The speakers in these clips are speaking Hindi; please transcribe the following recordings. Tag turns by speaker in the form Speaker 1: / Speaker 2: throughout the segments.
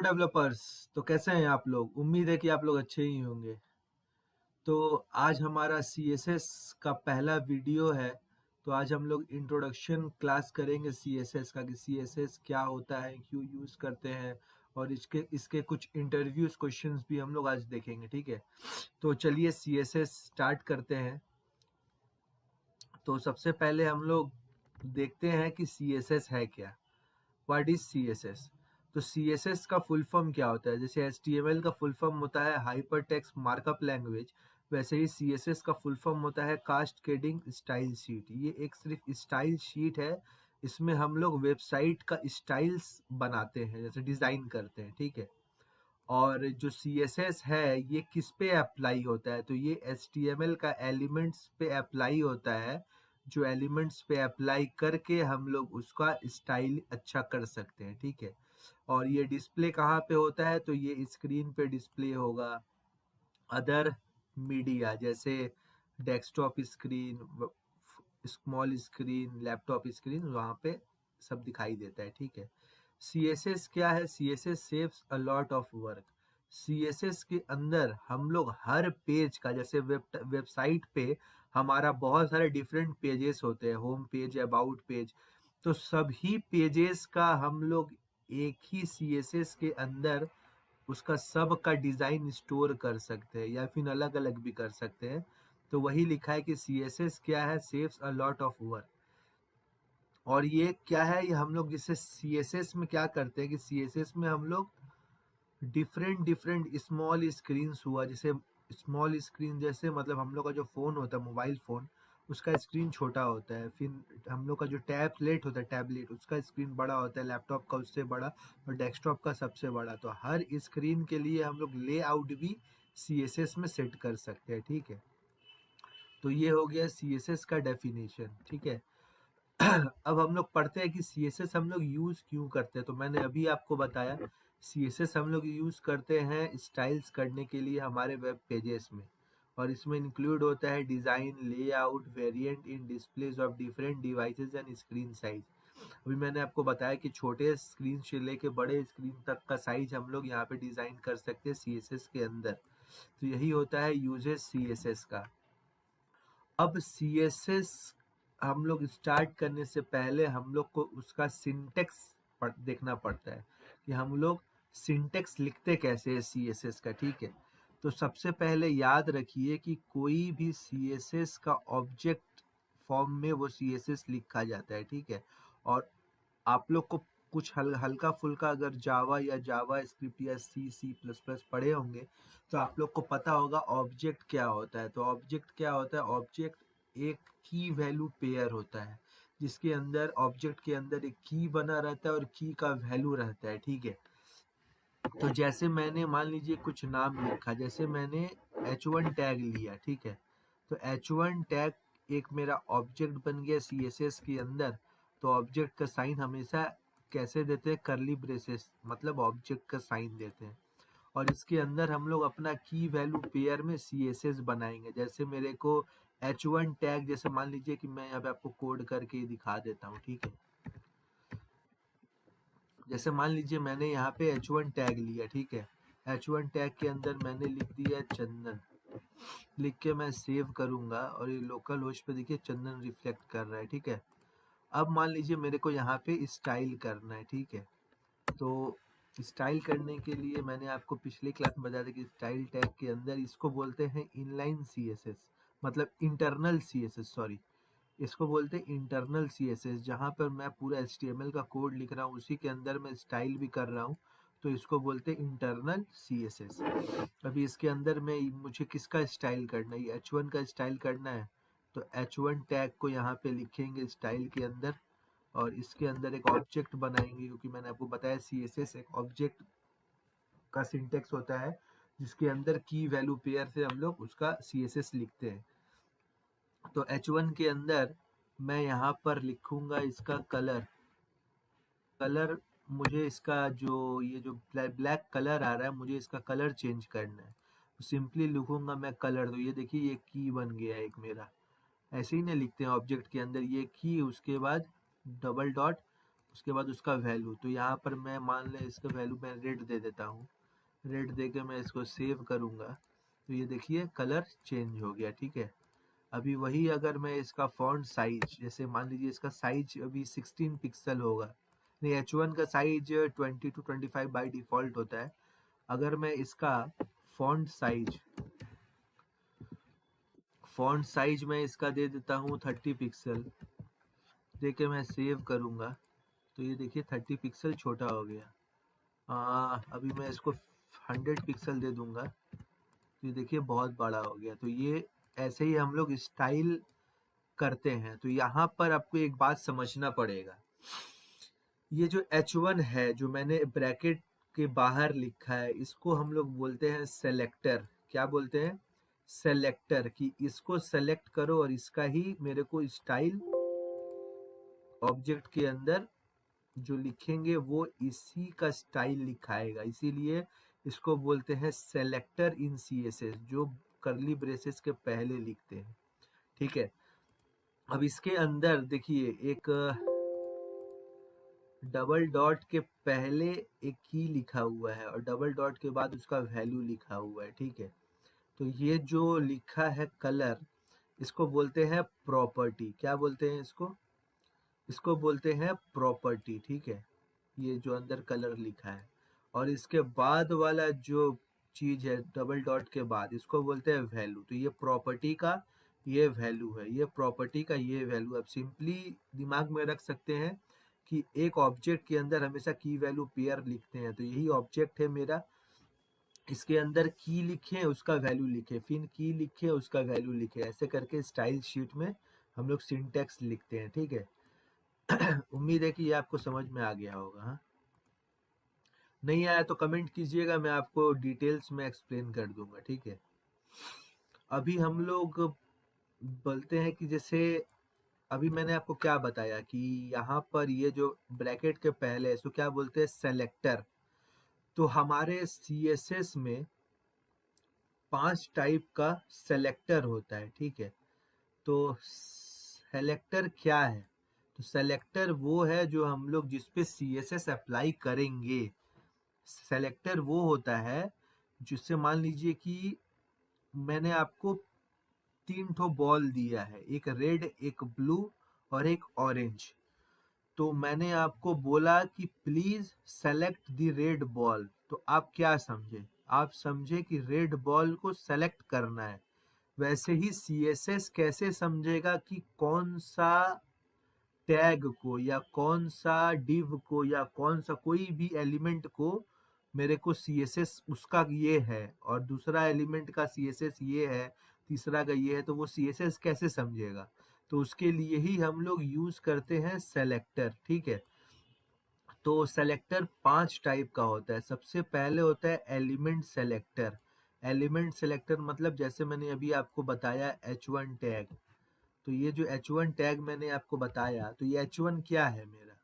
Speaker 1: डेवलपर्स। तो कैसे हैं आप लोग? उम्मीद है कि आप लोग अच्छे ही होंगे। तो आज हमारा CSS का पहला वीडियो है। तो आज हम लोग इंट्रोडक्शन क्लास करेंगे CSS का, कि CSS क्या होता है, क्यों यूज़ करते हैं, और इसके इसके कुछ इंटरव्यूज क्वेश्चंस भी हम लोग आज देखेंगे। ठीक है, तो चलिए CSS स्टार्ट करते हैं। तो सबसे पहले हम लोग देखते हैं कि CSS है क्या। What is CSS? तो CSS का फुल फॉर्म क्या होता है? जैसे HTML का फुल फॉर्म होता है हाइपर टेक्स्ट मार्कअप लैंग्वेज, वैसे ही CSS का फुल फॉर्म होता है कास्केडिंग स्टाइल शीट। ये एक सिर्फ स्टाइल शीट है। इसमें हम लोग वेबसाइट का स्टाइल्स बनाते हैं, जैसे डिजाइन करते हैं। ठीक है, और जो CSS है ये किस पे अप्लाई होता है? तो ये HTML का एलिमेंट्स पे अप्लाई होता है। जो एलिमेंट्स पे अप्लाई करके हम लोग उसका स्टाइल अच्छा कर सकते हैं। ठीक है, और ये डिस्प्ले कहाँ पे होता है? तो ये स्क्रीन पे डिस्प्ले होगा। अदर मीडिया जैसे desktop screen, small screen, laptop screen, वहाँ पे सब दिखाई देता है। ठीक है, CSS क्या है? CSS saves a lot of work. CSS के अंदर हम लोग हर पेज का, जैसे वेबसाइट पे हमारा बहुत सारे डिफरेंट पेजेस होते हैं, होम पेज, अबाउट पेज, तो सभी पेजेस का हम लोग एक ही CSS के अंदर उसका सब का डिजाइन स्टोर कर सकते हैं, या फिर अलग अलग भी कर सकते हैं। तो वही लिखा है कि CSS क्या है? Saves a lot of work. और ये क्या है? ये हम लोग जिससे CSS में क्या करते हैं कि CSS में हम लोग डिफरेंट डिफरेंट स्मॉल स्क्रीन हुआ, जैसे स्मॉल स्क्रीन जैसे मतलब हम लोग का जो फोन होता है, मोबाइल फोन, उसका स्क्रीन छोटा होता है। फिर हम लोग का जो टैबलेट होता है, टैबलेट, उसका स्क्रीन बड़ा होता है, लैपटॉप का उससे बड़ा, और डेस्कटॉप का सबसे बड़ा। तो हर स्क्रीन के लिए हम लोग लेआउट भी CSS में सेट कर सकते हैं। ठीक है, तो ये हो गया CSS का डेफिनेशन। ठीक है, अब हम लोग पढ़ते हैं कि CSS हम लोग यूज क्यों करते हैं। तो मैंने अभी आपको बताया, CSS हम लोग यूज करते हैं स्टाइल्स करने के लिए हमारे वेब पेजेस में, और इसमें इंक्लूड होता है design, layout, variant in displace of different devices and screen size. अभी मैंने आपको बताया कि छोटे स्क्रीन से लेके बड़े स्क्रीन तक का साइज हम लोग यहाँ पे डिजाइन कर सकते हैं CSS के अंदर। तो यही होता है यूजेस CSS का। अब CSS हम लोग स्टार्ट करने से पहले हम लोग को उसका सिंटेक्स देखना पड़ता है, कि हम लोग सिंटेक्स लिखते कैसे है CSS का। ठीक है, तो सबसे पहले याद रखिए कि कोई भी CSS का ऑब्जेक्ट फॉर्म में वो CSS लिखा जाता है। ठीक है, और आप लोग को कुछ हल्का फुल्का अगर जावा या जावा स्क्रिप्ट या C++ पढ़े होंगे, तो आप लोग को पता होगा ऑब्जेक्ट क्या होता है। तो ऑब्जेक्ट क्या होता है? ऑब्जेक्ट एक की वैल्यू पेयर होता है, जिसके अंदर ऑब्जेक्ट के अंदर एक की बना रहता है और की का वैल्यू रहता है। ठीक है, तो जैसे मैंने मान लीजिए कुछ नाम लिखा, जैसे मैंने H1 टैग लिया। ठीक है, तो H1 टैग एक मेरा ऑब्जेक्ट बन गया CSS के अंदर। तो ऑब्जेक्ट का साइन हमेशा कैसे देते हैं? कर्ली ब्रेसेस, मतलब ऑब्जेक्ट का साइन देते हैं। और इसके अंदर हम लोग अपना की वैल्यू पेयर में CSS बनाएंगे। जैसे मेरे को H1 टैग, जैसे मान लीजिए कि मैं यहाँ पे आपको कोड करके दिखा देता हूँ। ठीक है, जैसे मान लीजिए मैंने यहाँ पे H1 टैग लिया। ठीक है, H1 टैग के अंदर मैंने लिख दिया चंदन, लिख के मैं सेव करूंगा, और ये लोकल होस्ट पे देखिए चंदन रिफ्लेक्ट कर रहा है। ठीक है, अब मान लीजिए मेरे को यहाँ पे स्टाइल करना है। ठीक है, तो स्टाइल करने के लिए मैंने आपको पिछले क्लास में बताया था कि स्टाइल टैग के अंदर इसको बोलते हैं इनलाइन CSS, मतलब इंटरनल CSS, सॉरी, इसको बोलते हैं इंटरनल CSS। जहाँ पर मैं पूरा HTML का कोड लिख रहा हूँ, उसी के अंदर मैं स्टाइल भी कर रहा हूँ, तो इसको बोलते हैं इंटरनल CSS। अभी इसके अंदर में मुझे किसका स्टाइल करना है? H1 का स्टाइल करना है, तो H1 टैग को यहाँ पे लिखेंगे स्टाइल के अंदर, और इसके अंदर एक ऑब्जेक्ट बनाएंगे, क्योंकि मैंने आपको बताया CSS एक ऑब्जेक्ट का सिंटेक्स होता है, जिसके अंदर की वैल्यू पेयर से हम लोग उसका CSS लिखते हैं। तो H1 के अंदर मैं यहाँ पर लिखूंगा इसका कलर। कलर मुझे इसका ये जो ब्लैक कलर आ रहा है, मुझे इसका कलर चेंज करना है। तो सिंपली लिखूंगा मैं कलर। तो ये देखिए ये की बन गया एक मेरा। ऐसे ही ना लिखते हैं ऑब्जेक्ट के अंदर, ये की, उसके बाद डबल डॉट, उसके बाद उसका वैल्यू। तो यहाँ पर मैं मान लें इसका वैल्यू मैं रेड दे देता हूँ, रेड दे के मैं इसको सेव करूँगा तो ये देखिए कलर चेंज हो गया, ठीक है। अभी वही अगर मैं इसका फॉन्ट साइज, जैसे मान लीजिए इसका साइज अभी 16 पिक्सल होगा, नहीं H1 का साइज 20 to 25 बाई डिफ़ॉल्ट होता है। अगर मैं इसका फॉन्ट साइज मैं इसका दे देता हूँ 30 पिक्सल, दे के मैं सेव करूँगा तो ये देखिए 30 पिक्सल छोटा हो गया। अभी मैं इसको 100 पिक्सल दे दूंगा तो ये देखिए बहुत बड़ा हो गया। तो ये ऐसे ही हम लोग स्टाइल करते हैं। तो यहाँ पर आपको एक बात समझना पड़ेगा, ये जो H1 है जो मैंने ब्रैकेट के बाहर लिखा है, इसको हम लोग बोलते हैं सेलेक्टर। क्या बोलते हैं? सेलेक्टर। कि इसको सेलेक्ट करो और इसका ही मेरे को स्टाइल ऑब्जेक्ट के अंदर जो लिखेंगे वो इसी का स्टाइल लिखाएगा, इसीलिए इसको बोलते हैं सेलेक्टर इन CSS, जो करली ब्रेसेस के पहले लिखते हैं, ठीक है। अब इसके अंदर देखिए एक डबल डॉट के पहले एक की लिखा हुआ है और डबल डॉट के बाद उसका वैल्यू लिखा हुआ है, ठीक है। तो ये जो लिखा है कलर, इसको बोलते हैं प्रॉपर्टी। क्या बोलते हैं इसको? इसको बोलते हैं प्रॉपर्टी, ठीक है। ये जो अंदर कलर लिखा है और इसके बाद वाला जो चीज है डबल डॉट के बाद, इसको बोलते हैं वैल्यू। तो ये प्रॉपर्टी का ये वैल्यू है, ये प्रॉपर्टी का ये वैल्यू। आप सिंपली दिमाग में रख सकते हैं कि एक ऑब्जेक्ट के अंदर हमेशा की वैल्यू पेयर लिखते हैं। तो यही ऑब्जेक्ट है मेरा, इसके अंदर की लिखे उसका वैल्यू लिखे, फिर की लिखे उसका वैल्यू लिखे, ऐसे करके स्टाइल शीट में हम लोग सिंटेक्स लिखते हैं, ठीक है। उम्मीद है कि ये आपको समझ में आ गया होगा। हाँ, नहीं आया तो कमेंट कीजिएगा, मैं आपको डिटेल्स में एक्सप्लेन कर दूंगा, ठीक है। अभी हम लोग बोलते हैं कि जैसे अभी मैंने आपको क्या बताया कि यहाँ पर ये जो ब्रैकेट के पहले इसको क्या बोलते हैं? सेलेक्टर। तो हमारे CSS में 5 टाइप का सेलेक्टर होता है, ठीक है। तो सेलेक्टर क्या है? तो सेलेक्टर वो है जो हम लोग जिस पे CSS अप्लाई करेंगे। सेलेक्टर वो होता है जिससे मान लीजिए कि मैंने आपको 3 ठो बॉल दिया है, एक रेड, एक ब्लू और एक ऑरेंज। तो मैंने आपको बोला कि please select the red ball. तो आप क्या समझे? आप समझे कि रेड बॉल को सेलेक्ट करना है। वैसे ही CSS कैसे समझेगा कि कौन सा टैग को या कौन सा डिव को या कौन सा कोई भी एलिमेंट को मेरे को CSS उसका ये है और दूसरा एलिमेंट का CSS ये है, तीसरा का ये है, तो वो CSS कैसे समझेगा? तो उसके लिए ही हम लोग यूज करते हैं सेलेक्टर, ठीक है। तो सेलेक्टर 5 टाइप का होता है। सबसे पहले होता है एलिमेंट सेलेक्टर। एलिमेंट सेलेक्टर मतलब जैसे मैंने अभी आपको बताया H1 टैग। तो ये जो H1 टैग मैंने आपको बताया, तो ये H1 क्या है मेरा?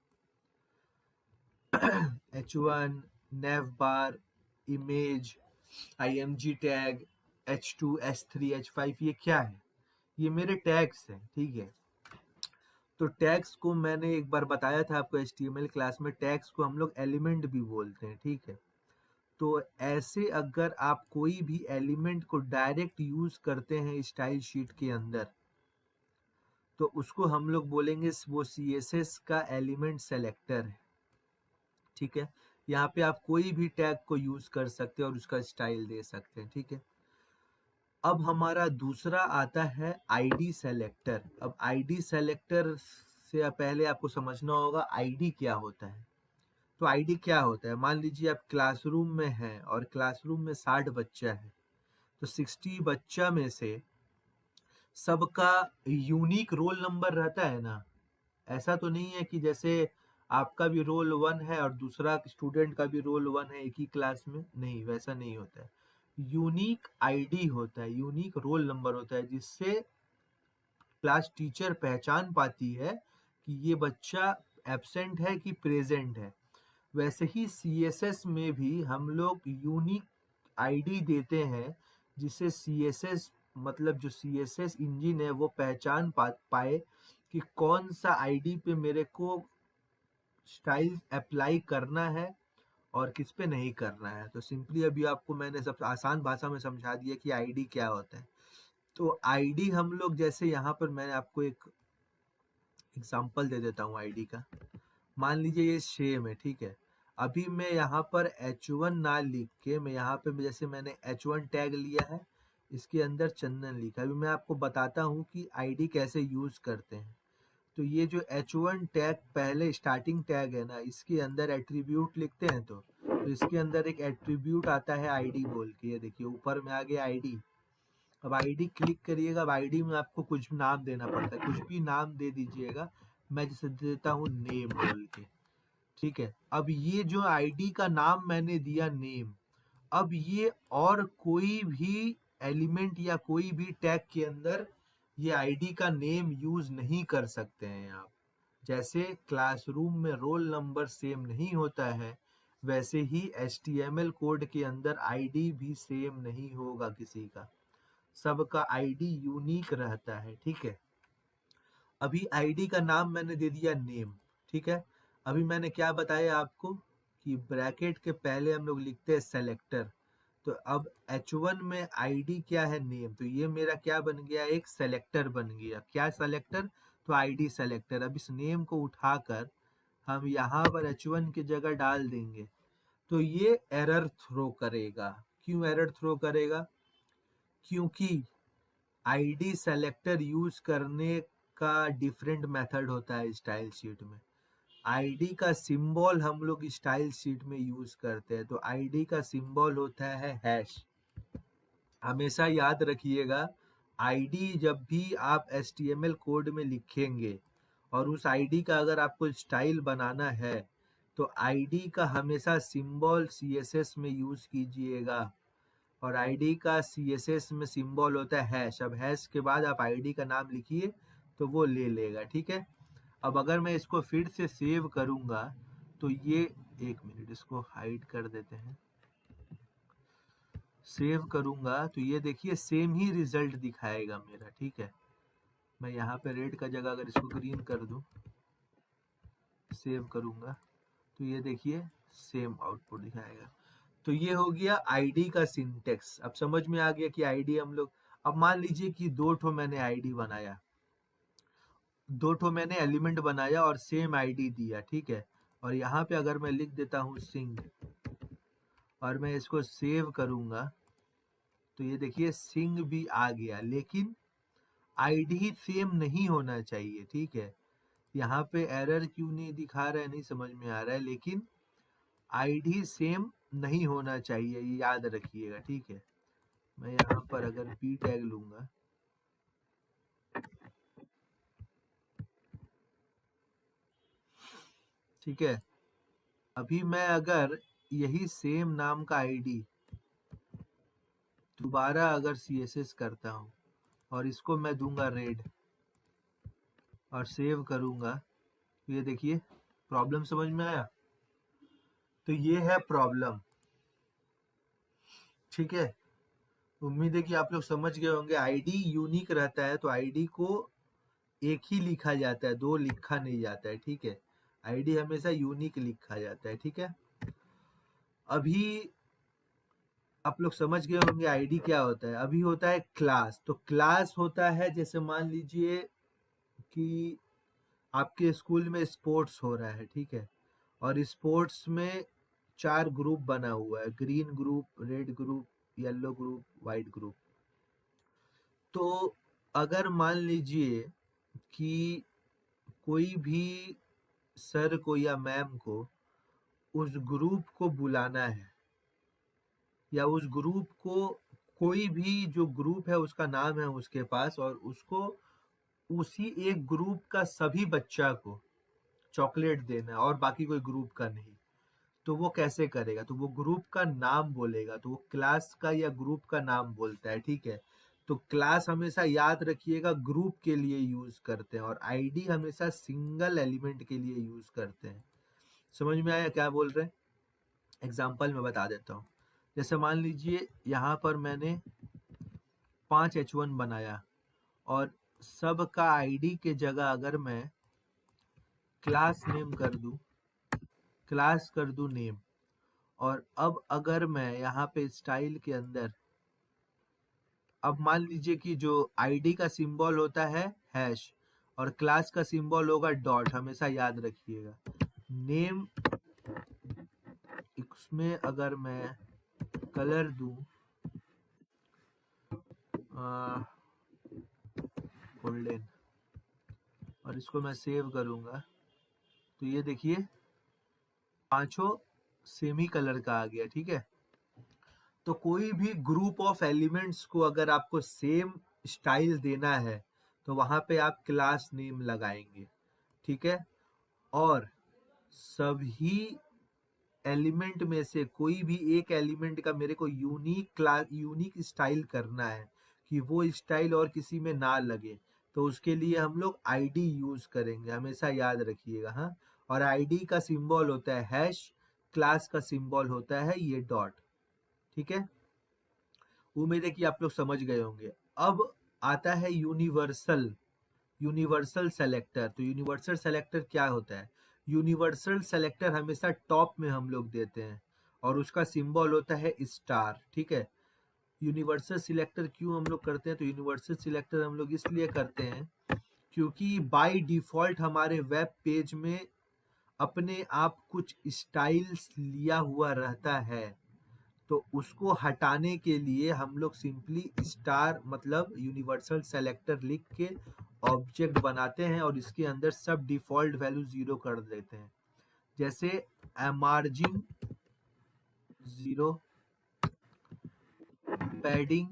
Speaker 1: H1 nav bar, image, img tag, H2, H3, H5, ये क्या है? ये मेरे टैग्स हैं, ठीक है। तो टैग्स को मैंने एक बार बताया था आपको HTML क्लास में, टैग्स को हम लोग एलिमेंट भी बोलते हैं, ठीक है। तो ऐसे अगर आप कोई भी एलिमेंट को डायरेक्ट यूज करते हैं स्टाइल शीट के अंदर, तो उसको हम लोग बोलेंगे वो CSS का एलिमेंट सेलेक्टर है, ठीक है। यहाँ पे आप कोई भी टैग को यूज कर सकते हैं और उसका स्टाइल दे सकते हैं, ठीक है। अब हमारा दूसरा आता है आईडी सेलेक्टर। अब आईडी सेलेक्टर से पहले आपको समझना होगा आईडी क्या होता है। तो आईडी क्या होता है? मान लीजिए आप क्लासरूम में हैं और क्लासरूम में 60 बच्चा है, तो 60 बच्चा में से सबका यूनिक रोल नंबर रहता है ना। ऐसा तो नहीं है कि जैसे आपका भी रोल 1 है और दूसरा स्टूडेंट का भी रोल 1 है एक ही क्लास में, नहीं, वैसा नहीं होता है। यूनिक आईडी होता है, यूनिक रोल नंबर होता है, जिससे क्लास टीचर पहचान पाती है कि ये बच्चा एब्सेंट है कि प्रेजेंट है। वैसे ही CSS में भी हम लोग यूनिक आईडी देते हैं, जिससे CSS मतलब जो CSS इंजन है वो पहचान पाए कि कौन सा आईडी पे मेरे को स्टाइल अप्लाई करना है और किस पे नहीं करना है। तो सिंपली अभी आपको मैंने सब आसान भाषा में समझा दिया कि आईडी क्या होता है। तो आईडी हम लोग जैसे यहाँ पर मैं आपको एक एग्जांपल दे देता हूँ आईडी का। मान लीजिए ये सेम है, ठीक है। अभी मैं यहाँ पर H1 ना लिख के मैं यहाँ पे जैसे मैंने H1 टैग लिया है, इसके अंदर चंदन लिखा है। अभी मैं आपको बताता हूँ कि आईडी कैसे यूज करते हैं। तो ये जो H1 टैग पहले स्टार्टिंग टैग है ना, इसके अंदर एट्रीब्यूट लिखते हैं तो इसके अंदर एक एट्रीब्यूट आता है आईडी बोल के। ये देखिए ऊपर में आ गया आईडी। अब आईडी क्लिक करिएगा। अब आईडी में आपको कुछ नाम देना पड़ता है, कुछ भी नाम दे दीजिएगा। मैं जैसे देता हूँ नेम बोल के, ठीक है। अब ये जो आईडी का नाम मैंने दिया नेम, अब ये और कोई भी एलिमेंट या कोई भी टैग के अंदर ये आईडी का नेम यूज नहीं कर सकते हैं आप। जैसे क्लासरूम में रोल नंबर सेम नहीं होता है, वैसे ही HTML कोड के अंदर आईडी भी सेम नहीं होगा किसी का। सबका आईडी यूनिक रहता है, ठीक है। अभी आईडी का नाम मैंने दे दिया नेम, ठीक है। अभी मैंने क्या बताया आपको कि ब्रैकेट के पहले हम लोग लिखते हैं सेलेक्टर। तो अब H1 में आईडी क्या है नेम, तो ये मेरा क्या बन गया, एक सेलेक्टर बन गया। क्या सेलेक्टर, तो आईडी सेलेक्टर। अब इस नेम को उठाकर हम यहाँ पर H1 की जगह डाल देंगे तो ये एरर थ्रो करेगा। क्यों एरर थ्रो करेगा, क्योंकि आईडी सेलेक्टर यूज करने का डिफरेंट मेथड होता है स्टाइल शीट में। आईडी का सिंबल हम लोग स्टाइल शीट में यूज करते हैं, तो आईडी का सिंबल होता है हैश। हमेशा याद रखिएगा, आईडी जब भी आप HTML कोड में लिखेंगे और उस आईडी का अगर आपको स्टाइल बनाना है तो आईडी का हमेशा सिंबल CSS में यूज कीजिएगा। और आईडी का CSS में सिंबल होता है हैश। अब हैश के बाद आप आईडी का नाम लिखिए तो वो ले लेगा, ठीक है। अब अगर मैं इसको फिर से सेव करूंगा तो ये, एक मिनट इसको हाइड कर देते हैं। सेव करूंगा तो ये देखिए सेम ही रिजल्ट दिखाएगा मेरा, ठीक है। मैं यहाँ पे रेड का जगह अगर इसको ग्रीन कर दूं, सेव करूंगा तो ये देखिए सेम आउटपुट दिखाएगा। तो ये हो गया आईडी का सिंटेक्स। अब समझ में आ गया कि आईडी हम लोग, अब मान लीजिए कि दो ठो मैंने आईडी बनाया, दो ठो मैंने एलिमेंट बनाया और सेम आईडी दिया, ठीक है। और यहाँ पे अगर मैं लिख देता हूँ सिंग और मैं इसको सेव करूंगा तो ये देखिए सिंग भी आ गया, लेकिन आईडी सेम नहीं होना चाहिए, ठीक है। यहाँ पे एरर क्यों नहीं दिखा रहा है नहीं समझ में आ रहा है, लेकिन आईडी सेम नहीं होना चाहिए, ये याद रखिएगा, ठीक है। मैं यहाँ पर अगर p टैग लूंगा, ठीक है। अभी मैं अगर यही सेम नाम का आईडी दोबारा अगर CSS करता हूँ और इसको मैं दूंगा रेड और सेव करूंगा तो ये देखिए प्रॉब्लम समझ में आया। तो ये है प्रॉब्लम, ठीक है। उम्मीद है कि आप लोग समझ गए होंगे। आईडी यूनिक रहता है तो आईडी को एक ही लिखा जाता है, दो लिखा नहीं जाता है, ठीक है। आईडी हमेशा यूनिक लिखा जाता है, ठीक है। अभी आप लोग समझ गए होंगे आईडी क्या होता है। अभी होता है क्लास। तो क्लास होता है, जैसे मान लीजिए कि आपके स्कूल में स्पोर्ट्स हो रहा है, ठीक है। और स्पोर्ट्स में 4 ग्रुप बना हुआ है, green group, red group, yellow group, white group. तो अगर मान लीजिए कि कोई भी सर को या मैम को उस ग्रुप को बुलाना है, या उस ग्रुप को, कोई भी जो ग्रुप है उसका नाम है उसके पास, और उसको उसी एक ग्रुप का सभी बच्चा को चॉकलेट देना है और बाकी कोई ग्रुप का नहीं, तो वो कैसे करेगा, तो वो ग्रुप का नाम बोलेगा। तो वो क्लास का या ग्रुप का नाम बोलता है, ठीक है। तो क्लास हमेशा याद रखिएगा ग्रुप के लिए यूज करते हैं और आईडी हमेशा सिंगल एलिमेंट के लिए यूज करते हैं। समझ में आया क्या बोल रहे हैं? एग्जाम्पल में बता देता हूँ। जैसे मान लीजिए यहाँ पर मैंने 5 H1 बनाया और सब का आईडी के जगह अगर मैं क्लास नेम कर दूं क्लास कर दूं नेम। और अब अगर मैं यहाँ पे स्टाइल के अंदर, अब मान लीजिए कि जो आईडी का सिंबल होता है हैश और क्लास का सिंबल होगा डॉट, हमेशा याद रखिएगा। नेम, इसमें अगर मैं कलर दूं गोल्डन और इसको मैं सेव करूंगा, तो ये देखिए पांचों सेमी कलर का आ गया। ठीक है, तो कोई भी ग्रुप ऑफ एलिमेंट्स को अगर आपको सेम स्टाइल देना है तो वहां पे आप क्लास नेम लगाएंगे। ठीक है, और सभी एलिमेंट में से कोई भी एक एलिमेंट का मेरे को यूनिक स्टाइल करना है कि वो स्टाइल और किसी में ना लगे, तो उसके लिए हम लोग आईडी यूज करेंगे, हमेशा याद रखिएगा। हाँ, और आईडी का सिंबल होता है हैश, क्लास का सिंबल होता है ये डॉट। ठीक है, उम्मीद है कि आप लोग समझ गए होंगे। अब आता है यूनिवर्सल सेलेक्टर। तो यूनिवर्सल सेलेक्टर क्या होता है? यूनिवर्सल सेलेक्टर हमेशा टॉप में हम लोग देते हैं और उसका सिंबल होता है स्टार। ठीक है, यूनिवर्सल सिलेक्टर क्यों हम लोग करते हैं? तो यूनिवर्सल सिलेक्टर हम लोग इसलिए करते हैं क्योंकि बाय डिफॉल्ट हमारे वेब पेज में अपने आप कुछ स्टाइल्स लिया हुआ रहता है, तो उसको हटाने के लिए हम लोग सिंपली स्टार मतलब यूनिवर्सल सेलेक्टर लिख के ऑब्जेक्ट बनाते हैं और इसके अंदर सब डिफॉल्ट वैल्यू 0 कर देते हैं। जैसे मार्जिन 0, पैडिंग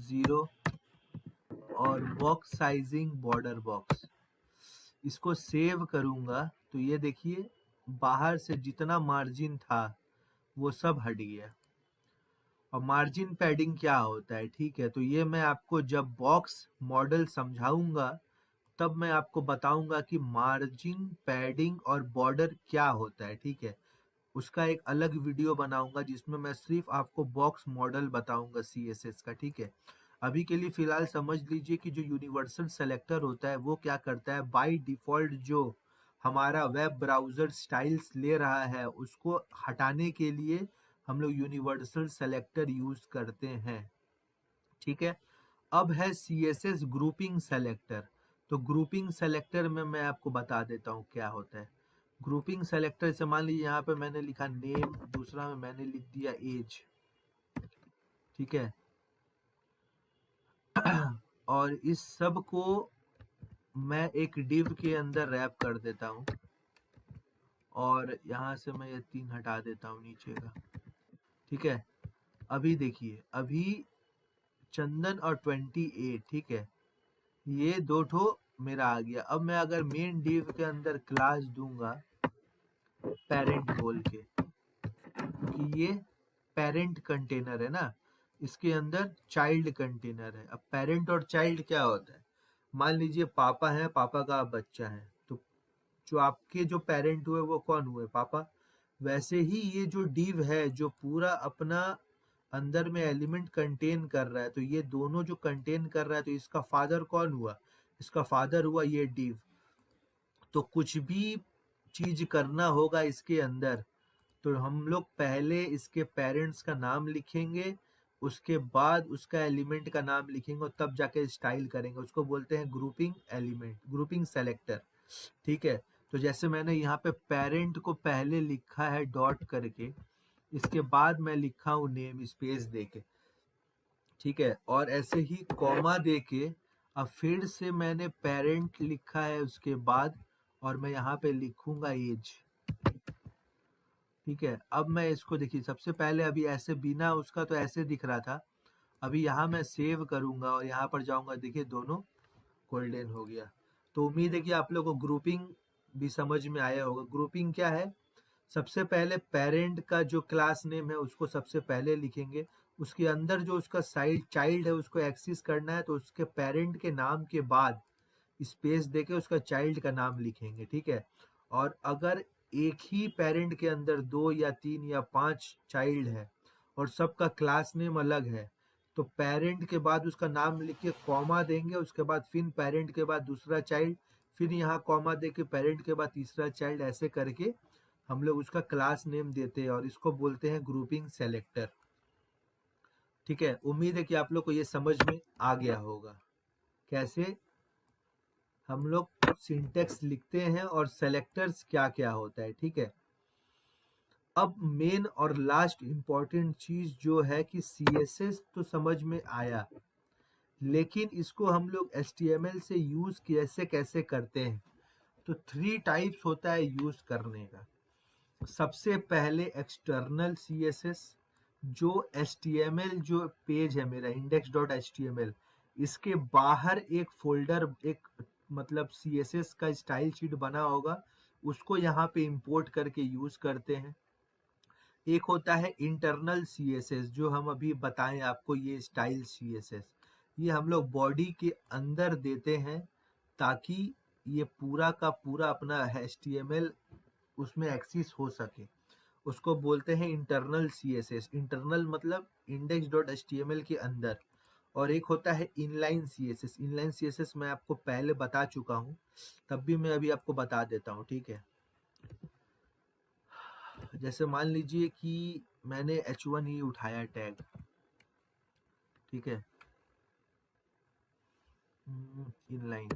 Speaker 1: 0 और बॉक्स साइजिंग बॉर्डर बॉक्स। इसको सेव करूंगा तो ये देखिए बाहर से जितना मार्जिन था वो सब हट गया। और मार्जिन पैडिंग क्या होता है? ठीक है, तो ये मैं आपको जब बॉक्स मॉडल समझाऊंगा तब मैं आपको बताऊंगा कि मार्जिन पैडिंग और बॉर्डर क्या होता है। ठीक है, उसका एक अलग वीडियो बनाऊंगा जिसमें मैं सिर्फ आपको बॉक्स मॉडल बताऊंगा सीएसएस का। ठीक है, अभी के लिए फिलहाल समझ लीजिए कि जो यूनिवर्सल सेलेक्टर होता है वो क्या करता है, बाय डिफॉल्ट जो हमारा वेब ब्राउजर स्टाइल्स ले रहा है उसको हटाने के लिए हम लोग यूनिवर्सल सेलेक्टर यूज करते हैं। ठीक है, अब है सीएसएस ग्रुपिंग सेलेक्टर। तो ग्रुपिंग सेलेक्टर में मैं आपको बता देता हूँ क्या होता है। ग्रुपिंग सेलेक्टर से मान लीजिए यहाँ पे मैंने लिखा नेम, दूसरा में मैंने लिख दिया एज। ठीक है, और इस सब को मैं एक डिव के अंदर रैप कर देता हूँ और यहाँ से मैं ये 3 हटा देता हूँ नीचे का। ठीक है, अभी देखिए अभी चंदन और 28, ठीक है, ये दो ठो मेरा आ गया। अब मैं अगर मेन डिव के अंदर क्लास दूंगा पेरेंट बोल के, क्योंकि ये पेरेंट कंटेनर है ना, इसके अंदर चाइल्ड कंटेनर है। अब पेरेंट और चाइल्ड क्या होता है? मान लीजिए पापा है, पापा का बच्चा है, तो जो आपके जो पेरेंट हुए वो कौन हुए? पापा। वैसे ही ये जो डिव है जो पूरा अपना अंदर में एलिमेंट कंटेन कर रहा है, तो ये दोनों जो कंटेन कर रहा है तो इसका फादर कौन हुआ? इसका फादर हुआ ये डिव। तो कुछ भी चीज करना होगा इसके अंदर तो हम लोग पहले इसके पेरेंट्स का नाम लिखेंगे, उसके बाद उसका एलिमेंट का नाम लिखेंगे और तब जाके स्टाइल करेंगे। उसको बोलते हैं ग्रुपिंग एलिमेंट, ग्रुपिंग सेलेक्टर। ठीक है, तो जैसे मैंने यहाँ पे पेरेंट को पहले लिखा है डॉट करके, इसके बाद मैं लिखा हूँ नेम स्पेस देके। ठीक है, और ऐसे ही कॉमा देके अब फिर से मैंने पेरेंट लिखा है उसके बाद, और मैं यहाँ पे लिखूंगा एज। ठीक है, अब मैं इसको देखिए सबसे पहले अभी ऐसे बिना उसका तो ऐसे दिख रहा था, अभी यहाँ मैं सेव करूंगा और यहाँ पर जाऊंगा, देखिए दोनों गोल्डन हो गया। तो उम्मीद है कि आप लोगों को ग्रुपिंग भी समझ में आया होगा। ग्रुपिंग क्या है? सबसे पहले पेरेंट का जो क्लास नेम है उसको सबसे पहले लिखेंगे, उसके अंदर जो उसका साइड चाइल्ड है उसको एक्सेस करना है, तो उसके पेरेंट के नाम के बाद स्पेस देके उसका चाइल्ड का नाम लिखेंगे। ठीक है, और अगर एक ही पेरेंट के अंदर 2 या 3 या 5 चाइल्ड है और सबका क्लास नेम अलग है, तो पेरेंट के बाद उसका नाम लिख के कॉमा देंगे, उसके बाद फिर पेरेंट के बाद दूसरा चाइल्ड, फिर यहाँ कॉमा दे के पेरेंट के बाद तीसरा चाइल्ड, ऐसे करके हम लोग उसका क्लास नेम देते हैं और इसको बोलते हैं ग्रुपिंग सेलेक्टर। ठीक है, उम्मीद है कि आप लोग को ये समझ में आ गया होगा कैसे हम लोग सिंटेक्स लिखते हैं और सेलेक्टर्स क्या क्या होता है। ठीक है, अब मेन और लास्ट इंपॉर्टेंट चीज जो है कि CSS तो समझ में आया, लेकिन इसको हम लोग HTML से यूज कैसे कैसे करते हैं। तो 3 टाइप्स होता है यूज करने का। सबसे पहले एक्सटर्नल CSS, जो HTML जो पेज है मेरा index.html, इसके बाहर एक फोल्डर, एक मतलब CSS का स्टाइल शीट बना होगा, उसको यहाँ पे इंपोर्ट करके यूज करते हैं। एक होता है इंटरनल CSS, जो हम अभी बताएं आपको, ये स्टाइल CSS, ये हम लोग बॉडी के अंदर देते हैं ताकि ये पूरा का पूरा अपना HTML उसमें एक्सेस हो सके। उसको बोलते हैं इंटरनल CSS। इंटरनल मतलब index.html के अंदर। और एक होता है इनलाइन CSS। इनलाइन CSS मैं आपको पहले बता चुका हूँ, तब भी मैं अभी आपको बता देता हूँ। ठीक है, जैसे मान लीजिए कि मैंने H1 ही उठाया टैग। ठीक है, इनलाइन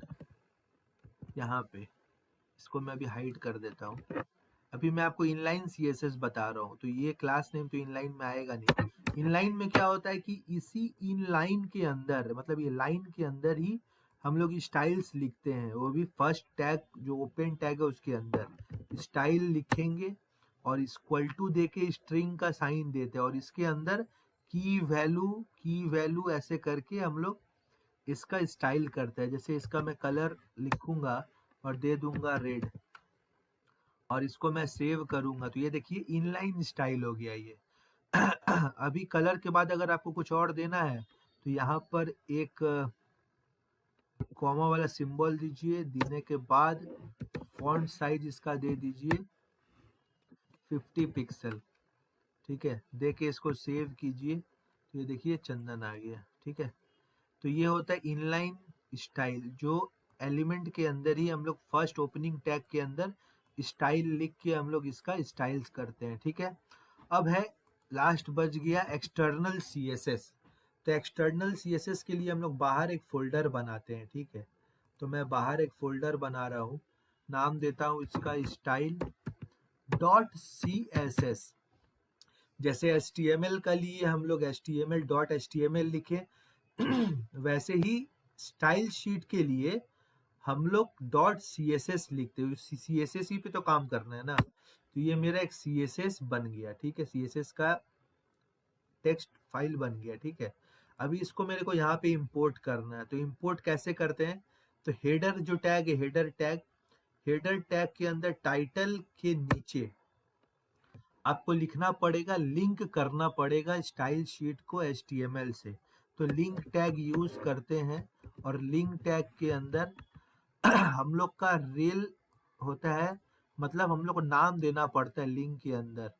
Speaker 1: यहाँ पे, इसको मैं अभी हाइड कर देता हूँ। अभी मैं आपको इनलाइन CSS बता रहा हूँ, तो ये क्लास नेम तो इनलाइन में आएगा नहीं। इनलाइन में क्या होता है कि इसी इनलाइन के अंदर, मतलब ये लाइन के अंदर ही हम लोग स्टाइल्स लिखते हैं, वो भी फर्स्ट टैग जो ओपन टैग है उसके अंदर स्टाइल लिखेंगे और इक्वल टू देके स्ट्रिंग का साइन देते हैं और इसके अंदर की वैल्यू ऐसे करके हम लोग इसका स्टाइल करते हैं। जैसे इसका मैं कलर लिखूंगा और दे दूंगा रेड और इसको मैं सेव करूंगा, तो ये देखिए इनलाइन स्टाइल हो गया ये। अभी कलर के बाद अगर आपको कुछ और देना है तो यहाँ पर एक कॉमा वाला सिंबल दीजिए, देने के बाद फॉन्ट साइज इसका दे दीजिए 50 पिक्सल। ठीक है, दे के इसको सेव कीजिए, तो ये देखिए चंदन आ गया। ठीक है, तो ये होता है इनलाइन स्टाइल, जो एलिमेंट के अंदर ही हम लोग फर्स्ट ओपनिंग टैग के अंदर स्टाइल लिख के हम लोग इसका स्टाइल्स करते हैं। ठीक है, अब है लास्ट बच गया एक्सटर्नल CSS। तो एक्सटर्नल CSS के लिए हम लोग बाहर एक फोल्डर बनाते हैं। ठीक है, तो मैं बाहर एक फोल्डर बना रहा हूँ, नाम देता हूँ इसका style.css। जैसे HTML का लिए हम लोग HTML.html लिखे, वैसे ही स्टाइल शीट के लिए हम लोग .css लिखते हैं। CSS ही पे तो काम करना है ना, तो ये मेरा एक CSS बन गया। ठीक है, CSS का टेक्स्ट फाइल बन गया। ठीक है, अभी इसको मेरे को यहाँ पे इंपोर्ट करना है, तो इंपोर्ट कैसे करते हैं, तो हेडर जो टैग है, हेडर टैग के अंदर टाइटल के नीचे आपको लिखना पड़ेगा, लिंक करना पड़ेगा स्टाइल शीट को HTML से। तो लिंक टैग यूज करते हैं और लिंक टैग के अंदर हम लोग का रेल होता है, मतलब हम लोग को नाम देना पड़ता है लिंक के अंदर,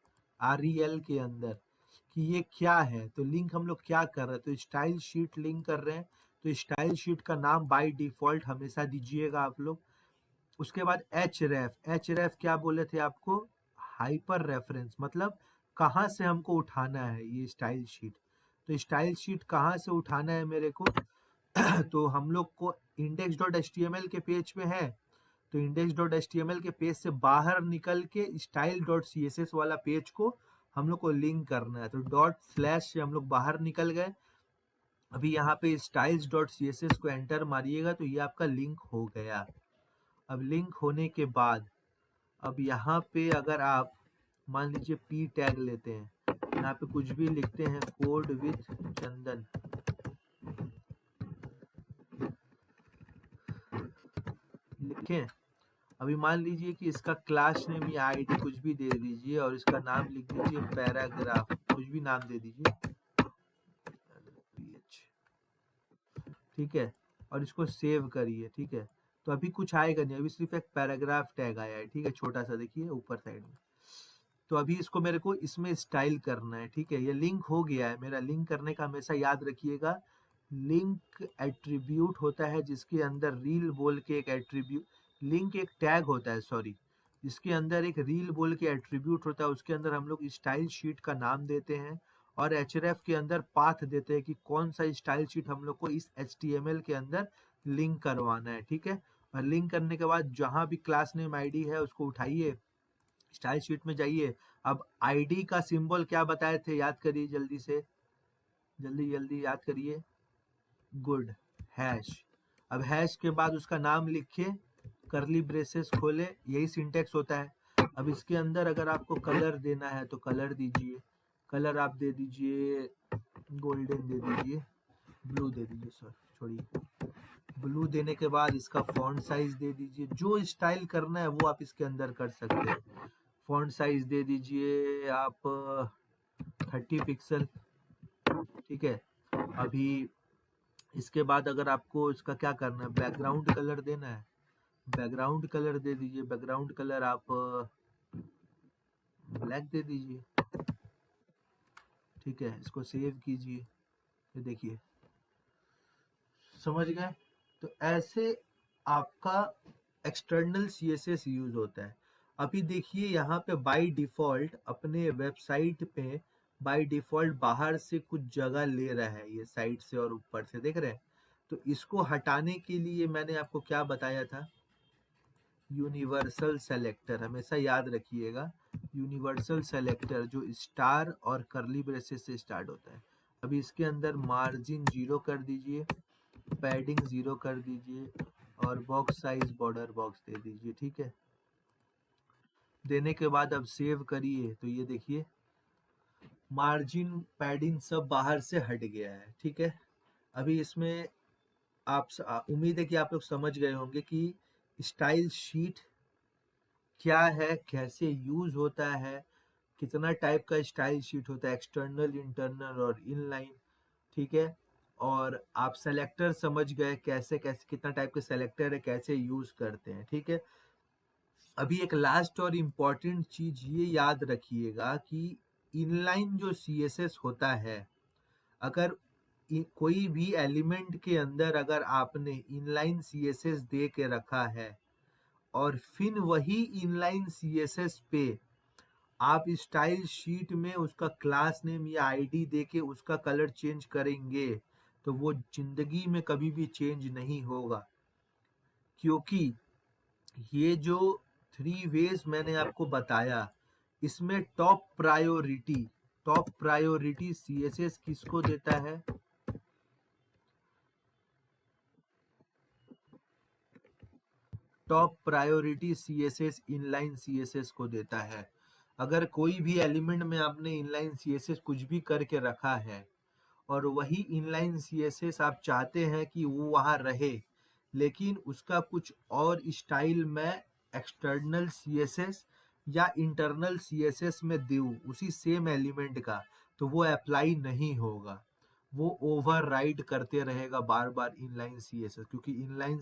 Speaker 1: REL के अंदर, कि ये क्या है। तो लिंक हम लोग क्या कर रहे हैं, तो स्टाइल शीट लिंक कर रहे हैं, तो स्टाइल शीट का नाम बाय डिफॉल्ट हमेशा दीजिएगा आप लोग। उसके बाद एच रेफ क्या बोले थे आपको, हाइपर रेफरेंस, मतलब कहाँ से हमको उठाना है ये स्टाइल शीट। तो स्टाइल शीट कहाँ से उठाना है मेरे को, तो हम लोग को index.html के पेज पे है, तो index.html के पेज से बाहर निकल के style.css वाला पेज को हम लोग को लिंक करना है। तो डॉट स्लैश से हम लोग बाहर निकल गए। अभी यहाँ पे styles.css को एंटर मारिएगा तो ये आपका लिंक हो गया। अब लिंक होने के बाद अब यहाँ पे अगर आप मान लीजिए p टैग लेते हैं, यहाँ पे कुछ भी लिखते हैं, कोड विथ चंदन, लिखें। अभी मान लीजिए कि इसका क्लास नेम या आईडी कुछ भी दे दीजिए और इसका नाम लिख दीजिए पैराग्राफ, कुछ भी नाम दे दीजिए PH। ठीक है, और इसको सेव करिए। ठीक है, तो अभी कुछ आएगा नहीं, अभी सिर्फ एक पैराग्राफ टैग आया है। ठीक है, छोटा सा देखिए ऊपर साइड में। तो अभी इसको मेरे को इसमें स्टाइल करना है। ठीक है, ये लिंक हो गया है मेरा। लिंक करने का हमेशा याद रखिएगा, लिंक एट्रीब्यूट होता है जिसके अंदर रील बोल के एक एट्रीब्यूट, लिंक एक टैग होता है, सॉरी, जिसके अंदर एक रील बोल के एट्रीब्यूट होता है, उसके अंदर हम लोग स्टाइल शीट का नाम देते हैं और href के अंदर पाथ देते हैं कि कौन सा स्टाइल शीट हम लोग को इस html के अंदर लिंक करवाना है। ठीक है, और लिंक करने के बाद जहां भी क्लास नेम आईडी है उसको उठाइए, स्टाइल शीट में जाइए। अब आईडी का सिंबल क्या बताए थे, याद करिए जल्दी से, जल्दी जल्दी याद करिए। Good, hash. अब हैश के बाद उसका नाम लिखिए, करली ब्रेसेस खोले, यही सिंटेक्स होता है। अब इसके अंदर अगर आपको कलर देना है तो कलर दीजिए, कलर आप दे दीजिए गोल्डन, दे दीजिए ब्लू, दे दीजिए सर छोड़िए, ब्लू देने के बाद इसका फॉन्ट साइज दे दीजिए, जो स्टाइल करना है वो आप इसके अंदर कर सकते हैं। फॉन्ट साइज दे दीजिए आप 30 पिक्सल। ठीक है, अभी इसके बाद अगर आपको इसका क्या करना है, बैकग्राउंड कलर देना है, बैकग्राउंड कलर दे दीजिए, बैकग्राउंड कलर आप ब्लैक दे दीजिए। ठीक है, इसको सेव कीजिए, ये देखिए, समझ गए। तो ऐसे आपका एक्सटर्नल CSS यूज होता है। अभी देखिए यहाँ पे बाय डिफॉल्ट अपने वेबसाइट पे बाय डिफॉल्ट बाहर से कुछ जगह ले रहा है, ये साइड से और ऊपर से, देख रहे हैं। तो इसको हटाने के लिए मैंने आपको क्या बताया था, यूनिवर्सल सेलेक्टर, हमेशा याद रखिएगा, यूनिवर्सल सेलेक्टर जो स्टार और करली ब्रेसेस से स्टार्ट होता है। अभी इसके अंदर मार्जिन 0 कर दीजिए, पैडिंग 0 कर दीजिए और बॉक्स साइज बॉर्डर बॉक्स दे दीजिए। ठीक है, देने के बाद अब सेव करिए तो ये देखिए मार्जिन पैडिंग सब बाहर से हट गया है। ठीक है, अभी इसमें आप उम्मीद है कि आप लोग समझ गए होंगे कि स्टाइल शीट क्या है, कैसे यूज होता है, कितना टाइप का स्टाइल शीट होता है, एक्सटर्नल, इंटरनल और इनलाइन। ठीक है, और आप सेलेक्टर समझ गए, कैसे कैसे कितना टाइप के सेलेक्टर है, कैसे यूज करते हैं। ठीक है, अभी एक लास्ट और इम्पॉर्टेंट चीज ये याद रखिएगा कि इनलाइन जो CSS होता है, अगर कोई भी एलिमेंट के अंदर अगर आपने इनलाइन CSS दे के रखा है और फिर वही इनलाइन CSS पे आप स्टाइल शीट में उसका क्लास नेम या आईडी दे के उसका कलर चेंज करेंगे तो वो जिंदगी में कभी भी चेंज नहीं होगा, क्योंकि ये जो 3 वेज मैंने आपको बताया, इसमें टॉप प्रायोरिटी CSS किसको देता है, top priority CSS inline CSS को देता है। अगर कोई भी एलिमेंट में आपने इनलाइन CSS कुछ भी करके रखा है और वही इनलाइन CSS आप चाहते हैं कि वो वहाँ रहे, लेकिन उसका कुछ और स्टाइल में एक्सटर्नल CSS या इंटरनल CSS में दूँ उसी सेम एलिमेंट का, तो वो अप्लाई नहीं होगा, वो ओवरराइड करते रहेगा बार बार इनलाइन CSS, क्योंकि इनलाइन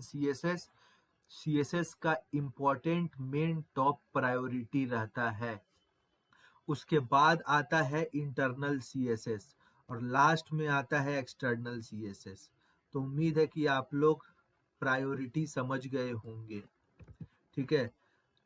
Speaker 1: CSS का इम्पोर्टेंट मेन टॉप प्रायोरिटी रहता है। उसके बाद आता है इंटरनल CSS और लास्ट में आता है एक्सटर्नल CSS। तो उम्मीद है कि आप लोग प्रायोरिटी समझ गए होंगे। ठीक है,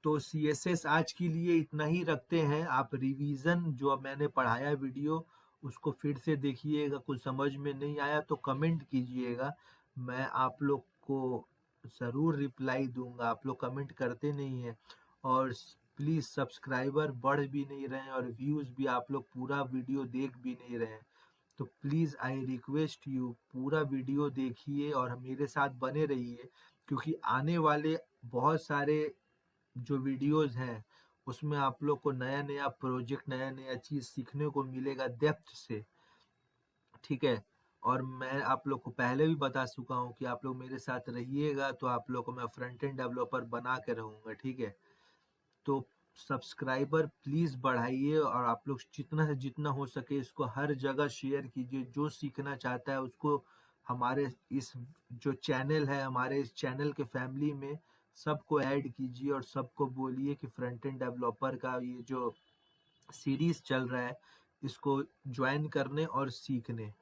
Speaker 1: तो CSS आज के लिए इतना ही रखते हैं। आप रिवीजन जो मैंने पढ़ाया वीडियो उसको फिर से देखिएगा, कुछ समझ में नहीं आया तो कमेंट कीजिएगा, मैं आप लोग को ज़रूर रिप्लाई दूंगा। आप लोग कमेंट करते नहीं हैं और प्लीज़ सब्सक्राइबर बढ़ भी नहीं रहे हैं और व्यूज़ भी आप लोग पूरा वीडियो देख भी नहीं रहे हैं। तो प्लीज़ आई रिक्वेस्ट यू पूरा वीडियो देखिए और मेरे साथ बने रहिए, क्योंकि आने वाले बहुत सारे जो वीडियोस हैं उसमें आप लोग को नया नया प्रोजेक्ट, नया नया चीज़ सीखने को मिलेगा डेप्थ से। ठीक है, और मैं आप लोग को पहले भी बता चुका हूँ कि आप लोग मेरे साथ रहिएगा तो आप लोग को मैं फ्रंट एंड डेवलपर बना के रहूँगा। ठीक है, तो सब्सक्राइबर प्लीज़ बढ़ाइए और आप लोग जितना से जितना हो सके इसको हर जगह शेयर कीजिए। जो सीखना चाहता है उसको हमारे इस जो चैनल है, हमारे इस चैनल के फैमिली में सबको ऐड कीजिए और सबको बोलिए कि फ्रंट एंड डेवलपर का ये जो सीरीज चल रहा है इसको ज्वाइन करने और सीखने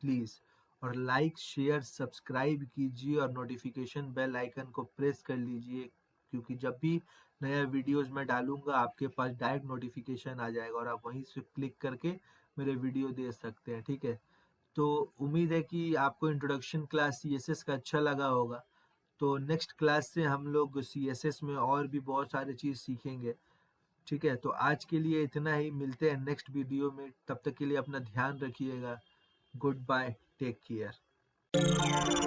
Speaker 1: प्लीज़। और लाइक शेयर सब्सक्राइब कीजिए और नोटिफिकेशन बेल आइकन को प्रेस कर लीजिए, क्योंकि जब भी नया वीडियोस मैं डालूंगा आपके पास डायरेक्ट नोटिफिकेशन आ जाएगा और आप वहीं से क्लिक करके मेरे वीडियो देख सकते हैं, ठीक है। तो उम्मीद है कि आपको इंट्रोडक्शन क्लास सीएसएस का अच्छा लगा होगा। तो नेक्स्ट क्लास से हम लोग सीएसएस में और भी बहुत सारी चीज़ सीखेंगे, ठीक है। तो आज के लिए इतना ही, मिलते हैं नेक्स्ट वीडियो में, तब तक के लिए अपना ध्यान रखिएगा। Goodbye, take care.